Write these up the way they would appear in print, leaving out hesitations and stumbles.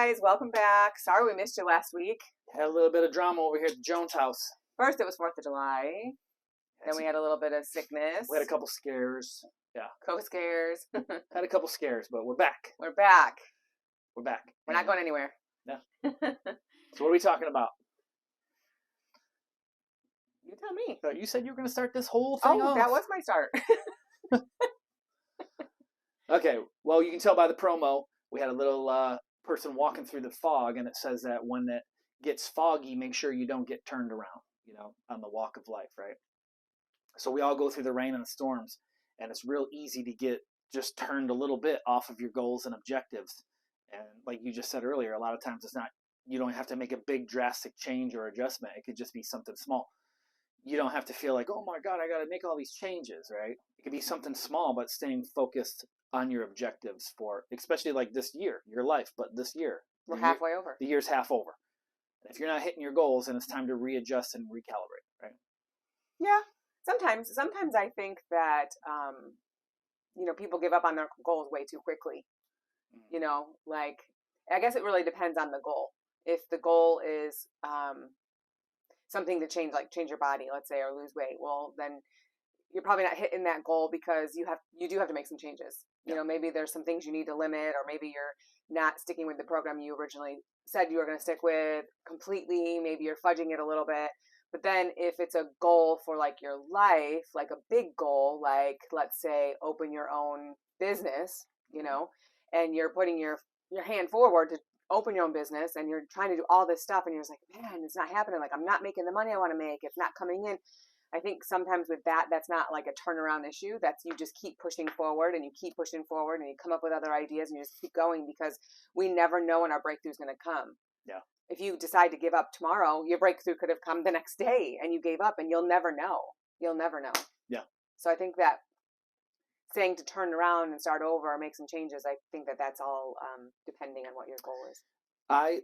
guys, welcome back. Sorry we missed you last week. Had a little bit of drama over here at the Jones house. First it was 4th of July. Then we had a little bit of sickness. We had a couple scares. Yeah. Co-scares. Had a couple scares, but we're back. We're back. We're back. We're not going anywhere. Yeah. So what are we talking about? You tell me. You said you were going to start this whole thing off. That was my start. Okay. Well, you can tell by the promo, we had a little person walking through the fog, and it says that when it gets foggy, make sure you don't get turned around, on the walk of life, right? So we all go through the rain and the storms, and it's real easy to get just turned a little bit off of your goals and objectives. And like you just said earlier, a lot of times you don't have to make a big drastic change or adjustment. It could just be something small. You don't have to feel like, oh my God, I got to make all these changes, right? It could be something small, but staying focused on your objectives for, especially like this year, your life, but this year. We're halfway over. The year's half over. And if you're not hitting your goals, then it's time to readjust and recalibrate, right? Yeah. Sometimes I think that, people give up on their goals way too quickly. I guess it really depends on the goal. If the goal is something to change your body, let's say, or lose weight, well, then you're probably not hitting that goal because you do have to make some changes. Yeah. Maybe there's some things you need to limit, or maybe you're not sticking with the program you originally said you were going to stick with completely. Maybe you're fudging it a little bit. But then if it's a goal for like your life, like a big goal, like let's say open your own business, and you're putting your hand forward to open your own business, and you're trying to do all this stuff, and you're just like, man, it's not happening. Like, I'm not making the money I want to make. It's not coming in. I think sometimes with that's not like a turnaround issue. That's you just keep pushing forward, and you keep pushing forward, and you come up with other ideas, and you just keep going, because we never know when our breakthrough is going to come. Yeah. If you decide to give up tomorrow, your breakthrough could have come the next day, and you gave up, and you'll never know. You'll never know. Yeah. So I think that saying to turn around and start over or make some changes, I think that's all depending on what your goal is. I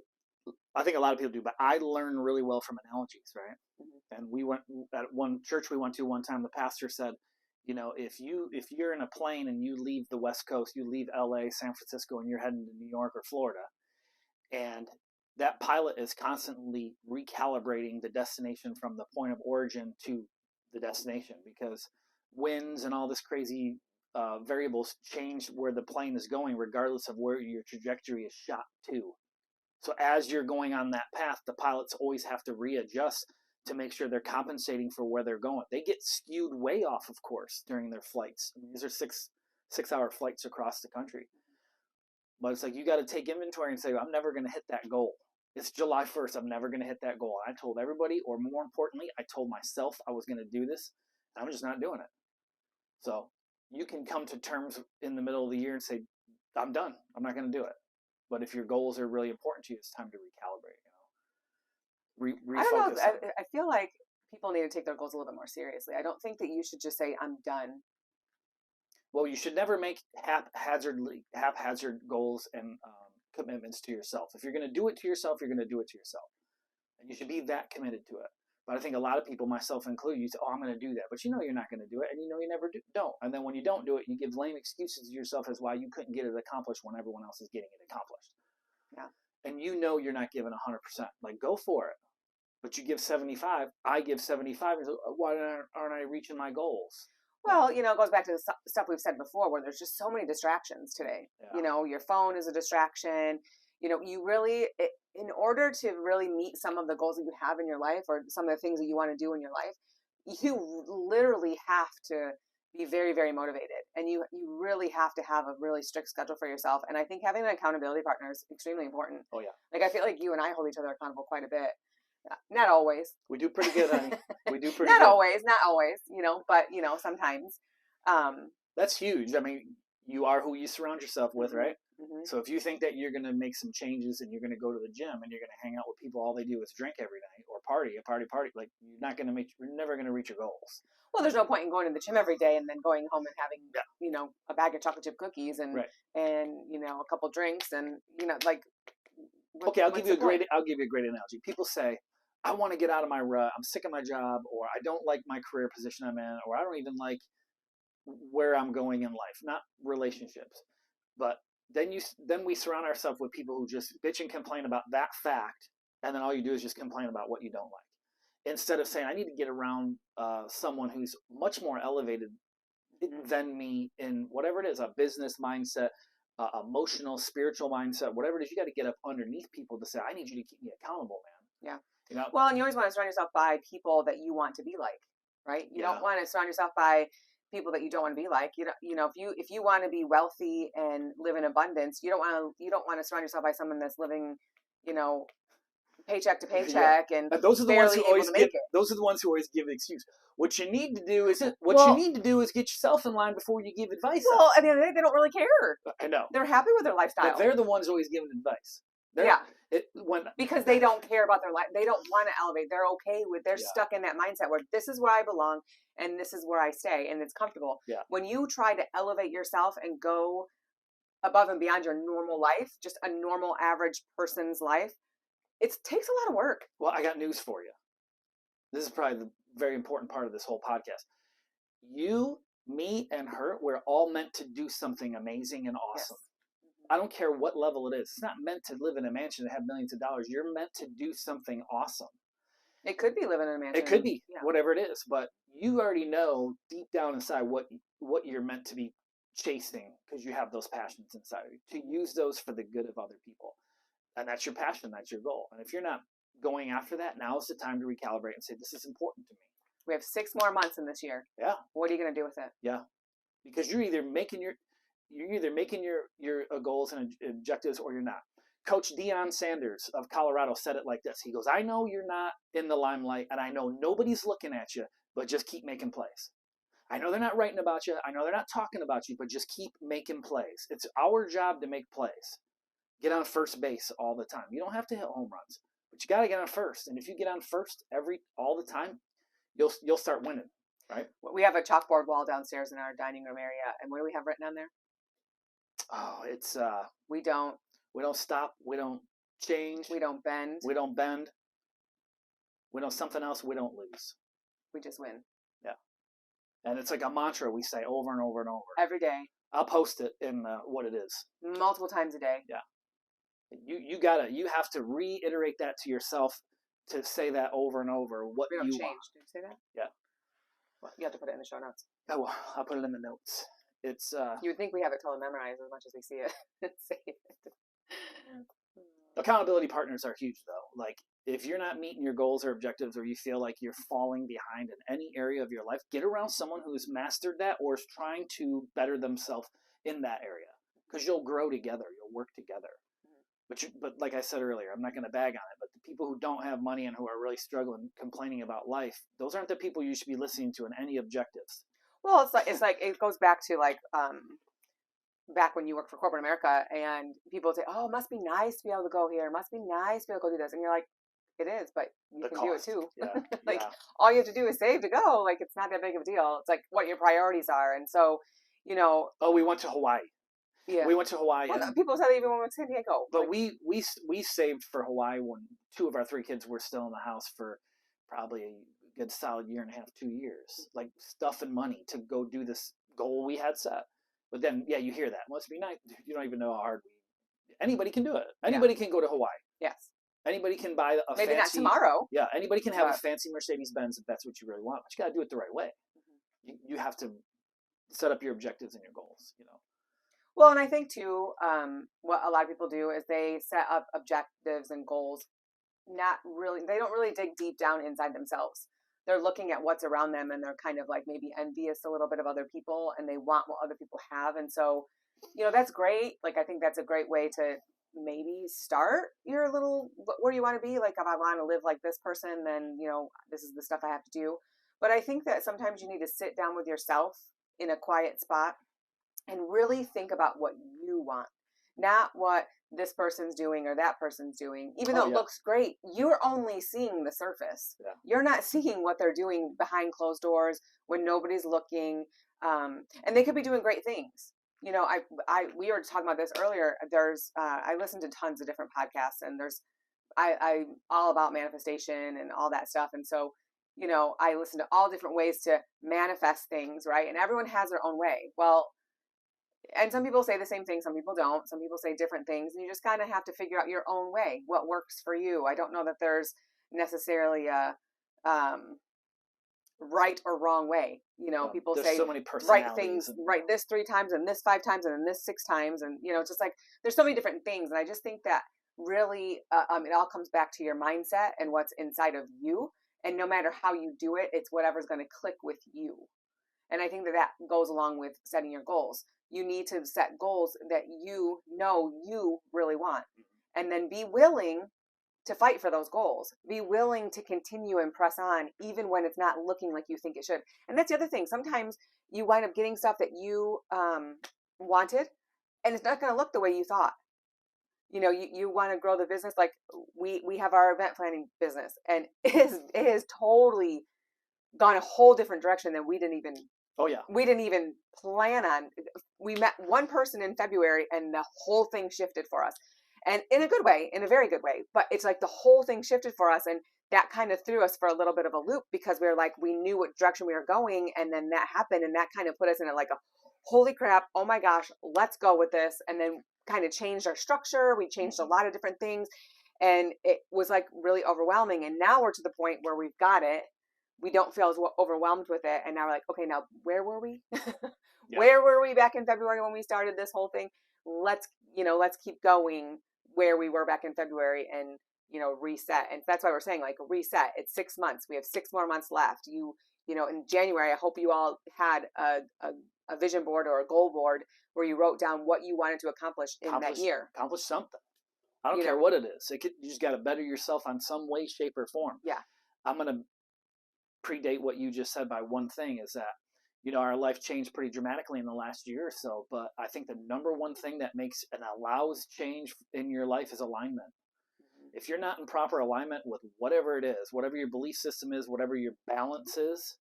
think a lot of people do, but I learn really well from analogies, right? Mm-hmm. And we went at one church we went to one time. The pastor said, if you're in a plane and you leave the West Coast, you leave LA, San Francisco, and you're heading to New York or Florida, and that pilot is constantly recalibrating the destination from the point of origin to the destination, because winds and all this crazy variables change where the plane is going, regardless of where your trajectory is shot to. So as you're going on that path, the pilots always have to readjust to make sure they're compensating for where they're going. They get skewed way off, of course, during their flights. I mean, these are six-hour flights across the country. But it's like you got to take inventory and say, I'm never going to hit that goal. It's July 1st. I'm never going to hit that goal. I told everybody, or more importantly, I told myself I was going to do this. And I'm just not doing it. So you can come to terms in the middle of the year and say, I'm done. I'm not going to do it. But if your goals are really important to you, it's time to recalibrate. Refocus. I don't know. I feel like people need to take their goals a little bit more seriously. I don't think that you should just say, I'm done. Well, you should never make haphazard goals and commitments to yourself. If you're going to do it to yourself, you're going to do it to yourself. And you should be that committed to it. But I think a lot of people, myself included, you say, I'm going to do that. But you're not going to do it, and you never don't. And then when you don't do it, you give lame excuses to yourself as why you couldn't get it accomplished when everyone else is getting it accomplished. Yeah. And you're not giving 100%. Like, go for it. But you give 75, I give 75, and so why aren't I reaching my goals? Well, it goes back to the stuff we've said before, where there's just so many distractions today. Yeah. Your phone is a distraction. You really, in order to really meet some of the goals that you have in your life, or some of the things that you want to do in your life, you literally have to be very, very motivated. And you really have to have a really strict schedule for yourself. And I think having an accountability partner is extremely important. Oh, yeah. Like, I feel like you and I hold each other accountable quite a bit. Not always. We do pretty good, honey. We do pretty not good. Not always, but, sometimes. That's huge. I mean, you are who you surround yourself with, right? Mm-hmm. So if you think that you're going to make some changes and you're going to go to the gym and you're going to hang out with people, all they do is drink every night or party, like you're never going to reach your goals. Well, there's no point in going to the gym every day and then going home and having, a bag of chocolate chip cookies and a couple drinks and, Okay, I'll give you a great analogy. People say, I want to get out of my rut. I'm sick of my job, or I don't like my career position I'm in, or I don't even like where I'm going in life. Not relationships, but then we surround ourselves with people who just bitch and complain about that fact, and then all you do is just complain about what you don't like, instead of saying I need to get around someone who's much more elevated than me in whatever it is, a business mindset, emotional, spiritual mindset, whatever it is. You got to get up underneath people to say, I need you to keep me accountable, man. Yeah. You know? Well, and you always want to surround yourself by people that you want to be like, right? You don't want to surround yourself by people that you don't want to be like. If you want to be wealthy and live in abundance, you don't want to surround yourself by someone that's living, paycheck to paycheck and those are the ones who always give. Those are the ones who always give the excuse. What you need to do is get yourself in line before you give advice. Well, at the end of the day, they don't really care. I know. They're happy with their lifestyle. But they're the ones always giving advice. Because they don't care about their life. They don't want to elevate. They're okay with. They're stuck in that mindset where this is where I belong and this is where I stay and it's comfortable. Yeah. When you try to elevate yourself and go above and beyond your normal life, just a normal average person's life, it takes a lot of work. Well, I got news for you. This is probably the very important part of this whole podcast. You, me, and her, we're all meant to do something amazing and awesome. Yes. I don't care what level it is. It's not meant to live in a mansion and have millions of dollars. You're meant to do something awesome. It could be living in a mansion. It could be, whatever it is. But you already know deep down inside what you're meant to be chasing, because you have those passions inside of you, to use those for the good of other people. And that's your passion. That's your goal. And if you're not going after that, now is the time to recalibrate and say, this is important to me. We have 6 more months in this year. Yeah. What are you going to do with it? Yeah. Because you're either making your goals and objectives, or you're not. Coach Deion Sanders of Colorado said it like this. He goes, I know you're not in the limelight, and I know nobody's looking at you, but just keep making plays. I know they're not writing about you. I know they're not talking about you, but just keep making plays. It's our job to make plays. Get on first base all the time. You don't have to hit home runs, but you got to get on first. And if you get on first all the time, you'll start winning, right? We have a chalkboard wall downstairs in our dining room area, and what do we have written on there? Oh, it's we don't stop. We don't change. We don't bend. We don't bend. We don't something else. We don't lose. We just win. Yeah, and it's like a mantra we say over and over and over every day. I'll post it in what it is multiple times a day. Yeah. You have to reiterate that to yourself, to say that over and over. What we don't you change. want. Did you say that? Yeah. Well, you have to put it in the show notes. Oh, well, I'll put it in the notes. It's you would think we have it totally memorized as much as we see it. Say it. Accountability partners are huge, though. Like, if you're not meeting your goals or objectives, or you feel like you're falling behind in any area of your life, get around someone who's mastered that or is trying to better themselves in that area, because you'll grow together. You'll work together. But like I said earlier, I'm not going to bag on it, but the people who don't have money and who are really struggling, complaining about life, those aren't the people you should be listening to in any objectives. Well, it's like it goes back to back when you worked for corporate America, and people say, "Oh, it must be nice to be able to go here. It must be nice to be able to go do this," and you're like, "It is, but you can do it too." Yeah. All you have to do is save to go. Like, it's not that big of a deal. It's like what your priorities are, and so Oh, we went to Hawaii. Yeah, we went to Hawaii. Well, people said even when we went to San Diego. But we saved for Hawaii when 2 of our 3 kids were still in the house for probably a good solid year and a half, 2 years, like stuff and money to go do this goal we had set. But then, you hear that. Must be nice. You don't even know how hard anybody can do it. Anybody can go to Hawaii. Yes. Anybody can buy a maybe fancy, not tomorrow. Yeah, anybody can have a fancy Mercedes-Benz if that's what you really want. But you got to do it the right way. Mm-hmm. You have to set up your objectives and your goals, Well, and I think too, what a lot of people do is they set up objectives and goals. They don't really dig deep down inside themselves. They're looking at what's around them, and they're kind of like maybe envious a little bit of other people, and they want what other people have. And so, that's great. Like, I think that's a great way to maybe start your little, where you want to be. Like, if I want to live like this person, then, this is the stuff I have to do. But I think that sometimes you need to sit down with yourself in a quiet spot and really think about what you want, not what this person's doing or that person's doing. Even though it looks great, you're only seeing the surface. Yeah. You're not seeing what they're doing behind closed doors when nobody's looking. And they could be doing great things. We were talking about this earlier. There's, I listen to tons of different podcasts, and I all about manifestation and all that stuff. And so, I listen to all different ways to manifest things, right? And everyone has their own way. Well, and some people say the same thing. Some people don't. Some people say different things. And you just kind of have to figure out your own way, what works for you. I don't know that there's necessarily a right or wrong way. You know, people there's say so many write things, write this 3 times and this 5 times and then this 6 times. And, you know, it's just like, there's so many different things. And I just think that really, it all comes back to your mindset and what's inside of you. And no matter how you do it, it's whatever's going to click with you. And I think that that goes along with setting your goals. You need to set goals that you know you really want, and then be willing to fight for those goals. Be willing to continue and press on, even when it's not looking like you think it should. And that's the other thing. Sometimes you wind up getting stuff that you wanted, and it's not going to look the way you thought. You know, you want to grow the business. Like we have our event planning business, and it is totally gone a whole different direction than we didn't even plan on. We met one person in February and the whole thing shifted for us, and in a good way, in a very good way. But it's like the whole thing shifted for us, and that kind of threw us for a little bit of a loop, because we were like, we knew what direction we were going, and then that happened, and that kind of put us in a holy crap, oh my gosh, let's go with this. And then kind of changed our structure. We changed a lot of different things, and it was like really overwhelming. And now we're to the point where we've got it. We don't feel as overwhelmed with it. And now we're like, okay, now where were we? Where were we back in February when we started this whole thing? Let's keep going where we were back in February and, reset. And that's why we're saying reset. It's 6 months. We have 6 more months left. In January, I hope you all had a vision board or a goal board where you wrote down what you wanted to accomplish in that year. Accomplish something. I don't care what it is. You just got to better yourself on some way, shape, or form. Yeah. I'm going to predate what you just said by one thing, is that, our life changed pretty dramatically in the last year or so. But I think the number one thing that makes and allows change in your life is alignment. If you're not in proper alignment with whatever it is, whatever your belief system is, whatever your balance is,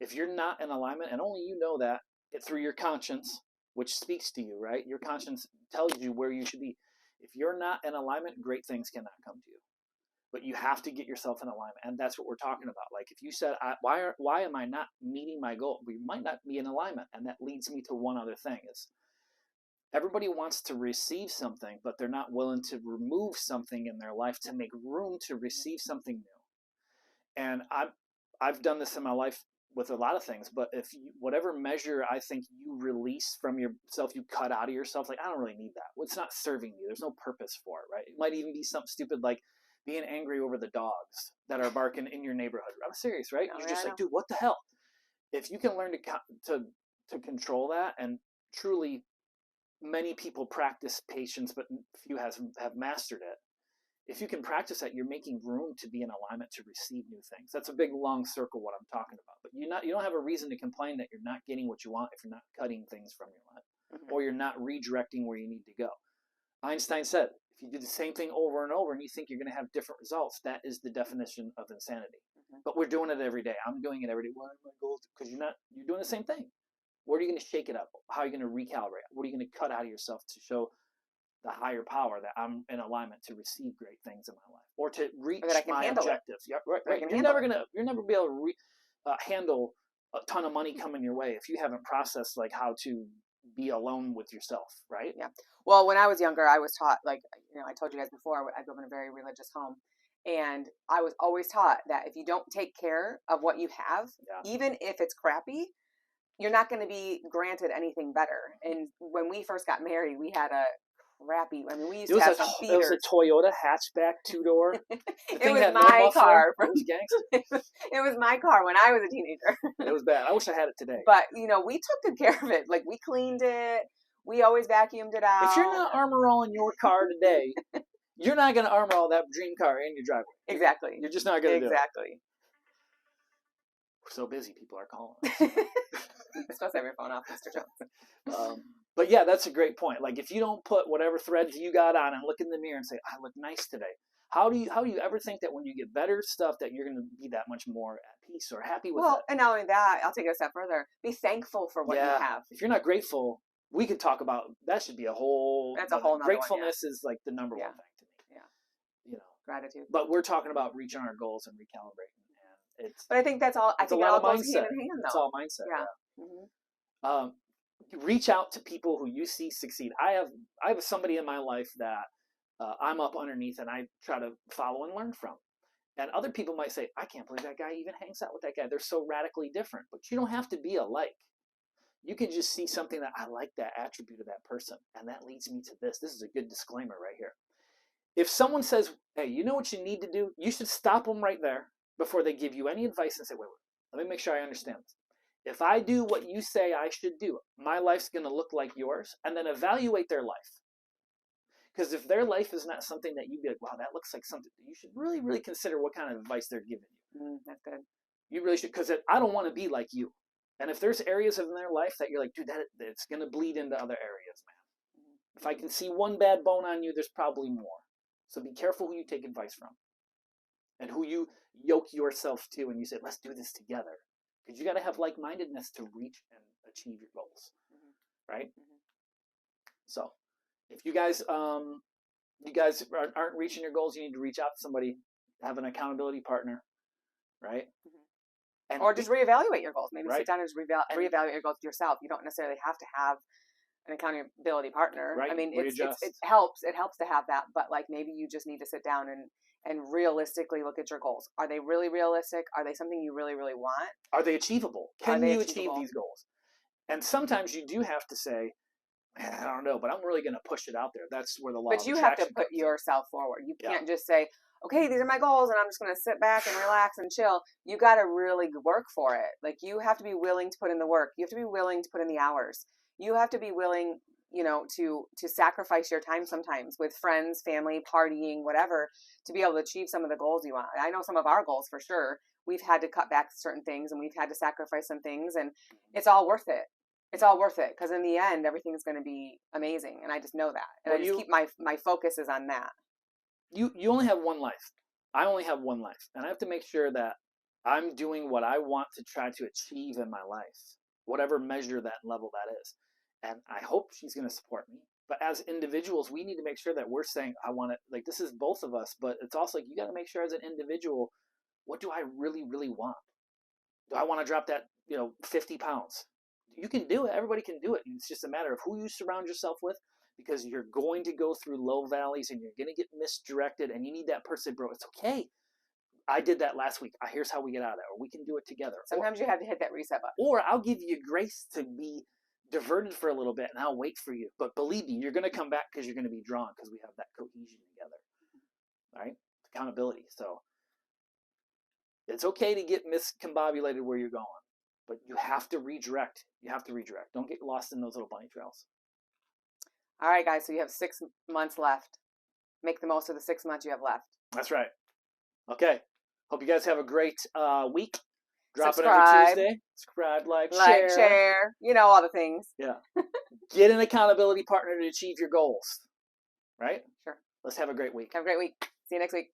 if you're not in alignment, and only you know that through your conscience, which speaks to you, right? Your conscience tells you where you should be. If you're not in alignment, great things cannot come to you. But you have to get yourself in alignment, and that's what we're talking about. Like if you said, why am I not meeting my goal? We might not be in alignment, and that leads me to one other thing is, everybody wants to receive something, but they're not willing to remove something in their life to make room to receive something new. And I've done this in my life with a lot of things, but if whatever measure I think you release from yourself, you cut out of yourself, like, I don't really need that. Well, it's not serving you. There's no purpose for it, right? It might even be something stupid like being angry over the dogs that are barking in your neighborhood. I'm serious, right? You're just like, dude, what the hell? If you can learn to control that, and truly, many people practice patience, but few have mastered it. If you can practice that, you're making room to be in alignment to receive new things. That's a big long circle what I'm talking about. But you don't have a reason to complain that you're not getting what you want if you're not cutting things from your life, or you're not redirecting where you need to go. Einstein said, if you do the same thing over and over and you think you're going to have different results, that is the definition of insanity. But we're doing it every day. I'm doing it every day. What are my goals? Because you're doing the same thing. Where are you going to shake it up? How are you going to recalibrate? What are you going to cut out of yourself to show the higher power that I'm in alignment to receive great things in my life, or to reach my objectives? Yeah, right. You're never be able to handle a ton of money coming your way if you haven't processed how to be alone with yourself, right? Yeah. Well, when I was younger, I was taught, I told you guys before, I grew up in a very religious home, and I was always taught that if you don't take care of what you have, even if it's crappy, you're not going to be granted anything better. And when we first got married, we had a crappy, we used to have some theaters. It was a Toyota hatchback 2-door. It was my car. It was my car when I was a teenager. It was bad. I wish I had it today. But, we took good care of it. We cleaned it. We always vacuumed it out. If you're not armor rolling your car today, you're not going to armor all that dream car in your driveway. Exactly. You're just not going to do it. Exactly. We're so busy, people are calling us. You're supposed to have your phone off, Mr. Jones. But yeah, that's a great point. If you don't put whatever threads you got on and look in the mirror and say, I look nice today, how do you ever think that when you get better stuff that you're going to be that much more at peace or happy with it? Well, and not only that, I'll take it a step further. Be thankful for what you have. If you're not grateful, we could talk about, that should be a whole... That's a whole nother gratefulness is the number one thing to me. Yeah. Gratitude. But we're talking about reaching our goals and recalibrating. But I think that's all. I think it all goes hand in hand, though. It's all mindset. Yeah. Mm-hmm. reach out to people who you see succeed. I have somebody in my life that I'm up underneath and I try to follow and learn from. And other people might say, I can't believe that guy even hangs out with that guy. They're so radically different. But you don't have to be alike. You can just see something that I like that attribute of that person. And that leads me to this. This is a good disclaimer right here. If someone says, hey, you know what you need to do? You should stop them right there before they give you any advice and say, wait, let me make sure I understand this. If I do what you say I should do, my life's going to look like yours, and then evaluate their life. Because if their life is not something that you'd be like, wow, that looks like something, you should really, really consider what kind of advice they're giving you. That's good. You really should, because I don't want to be like you. And if there's areas in their life that you're like, dude, it's going to bleed into other areas, man. If I can see one bad bone on you, there's probably more. So be careful who you take advice from and who you yoke yourself to and you say, let's do this together. Because you got to have like-mindedness to reach and achieve your goals, right? So if you guys aren't reaching your goals, you need to reach out to somebody, have an accountability partner, right? And or just reevaluate your goals. Maybe right. Sit down and just reevaluate your goals yourself. You don't necessarily have to have an accountability partner. Right. I mean, it helps. It helps to have that, but like maybe you just need to sit down and realistically look at your goals. Are they really realistic? Are they something you really, really want? Are they achievable? Can you achieve these goals? And sometimes you do have to say, man, I don't know, but I'm really going to push it out there. That's where the law of attraction But you have to put yourself forward. You can't just say, okay, these are my goals, and I'm just going to sit back and relax and chill. You got to really work for it. Like, you have to be willing to put in the work. You have to be willing to put in the hours. You have to be willing, to sacrifice your time sometimes with friends, family, partying, whatever, to be able to achieve some of the goals you want. I know some of our goals for sure. We've had to cut back certain things, and we've had to sacrifice some things, and it's all worth it. It's all worth it, because in the end, everything's going to be amazing, and I just know that. And I just keep my focus is on that. You only have one life. I only have one life. And I have to make sure that I'm doing what I want to try to achieve in my life, whatever measure that level that is. And I hope she's going to support me. But as individuals, we need to make sure that we're saying, I want it. Like, this is both of us, but it's also like, you got to make sure as an individual, what do I really, really want? Do I want to drop that, 50 pounds? You can do it. Everybody can do it. It's just a matter of who you surround yourself with. Because you're going to go through low valleys and you're going to get misdirected, and you need that person, bro. It's okay. I did that last week. Here's how we get out of it. Or we can do it together. Sometimes you have to hit that reset button. Or I'll give you grace to be diverted for a little bit, and I'll wait for you. But believe me, you're going to come back because you're going to be drawn because we have that cohesion together. All right? Accountability. So it's okay to get miscombobulated where you're going, but you have to redirect. You have to redirect. Don't get lost in those little bunny trails. All right, guys, so you have 6 months left. Make the most of the 6 months you have left. That's right. Okay. Hope you guys have a great week. Drop it every Tuesday. Subscribe, like, share. All the things. Yeah. Get an accountability partner to achieve your goals. Right? Sure. Let's have a great week. Have a great week. See you next week.